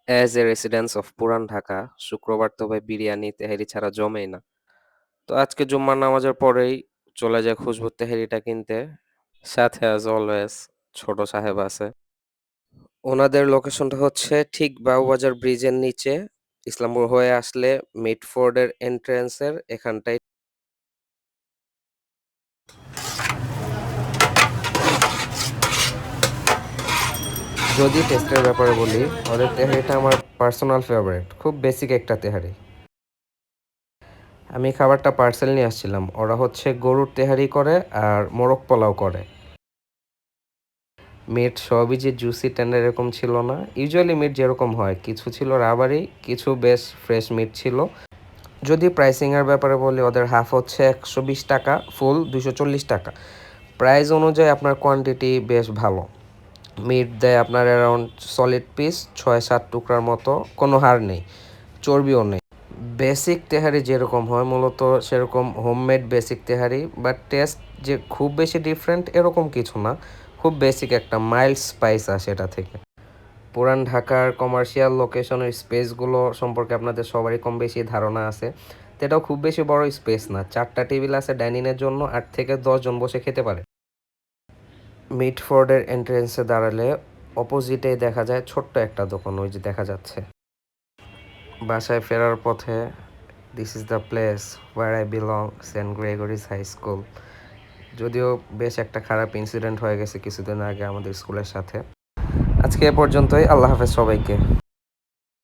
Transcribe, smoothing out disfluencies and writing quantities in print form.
As a residence of পুরান ঢাকা, শুক্রবার তো ভাই বিরিয়ানি তেহারি ছাড়া জমেই না। তো আজকে জুম্মার নামাজের পরেই চলে যায় খুশবুর তেহারিটা কিনতে। সাথে অ্যাজ অলওয়েজ ছোট সাহেব আছে। ওনাদের লোকেশনটা হচ্ছে ঠিক বাবুবাজার ব্রিজের নিচে, ইসলামপুর হয়ে আসলে মিডফোর্ডের এন্ট্রেন্সের এখানটায়। যদি টেস্টের ব্যাপারে বলি, ওদের তেহারিটা আমার পার্সোনাল ফেভারিট, খুব বেসিক একটা তেহারি। আমি খাবারটা পার্সেল নিয়ে আসছিলাম, ওরা হচ্ছে গরুর তেহারি করে আর মোরগ পোলাও করে। মিট সবই যে জুসি টেন্ডার এরকম ছিল না, ইউজুয়ালি মিট যেরকম হয়, কিছু ছিল রাবারি, কিছু বেশ ফ্রেশ মিট ছিল। যদি প্রাইসিংয়ের ব্যাপারে বলি, ওদের হাফ হচ্ছে 120 টাকা, ফুল 240 টাকা। প্রাইস অনুযায়ী আপনার কোয়ান্টিটি বেশ ভালো। মিট দেয় আপনার অ্যারাউন্ড সলিড পিস 6-7 টুকরার মতো, কোনো হাড় নেই, চর্বিও নেই। বেসিক তেহারি যেরকম হয় মূলত সেরকম homemade basic tehari, but test যে খুব বেশি ডিফারেন্ট এরকম কিছু না, খুব বেসিক একটা মাইল্ড স্পাইস আসে এটা থেকে। পুরান ঢাকার কমার্শিয়াল লোকেশনের স্পেসগুলো সম্পর্কে আপনাদের সবারই কম বেশি ধারণা আছে। তো এটাও খুব বেশি বড় স্পেস না, 4টা টেবিল আছে ডাইনিংয়ের জন্য, 8 থেকে 10 জন বসে খেতে পারে। মিডফোর্ডের এন্ট্রেন্সে দাঁড়ালে অপোজিটেই দেখা যায় ছোট্ট একটা দোকান, ওই যে দেখা যাচ্ছে। বাসায় ফেরার পথে this is the place where I belong, Saint Gregory's High School. যদিও বেশ একটা খারাপ ইনসিডেন্ট হয়ে গেছে কিছুদিন আগে আমাদের স্কুলের সাথে। আজকে এ পর্যন্তই, আল্লাহ হাফেজ সবাইকে।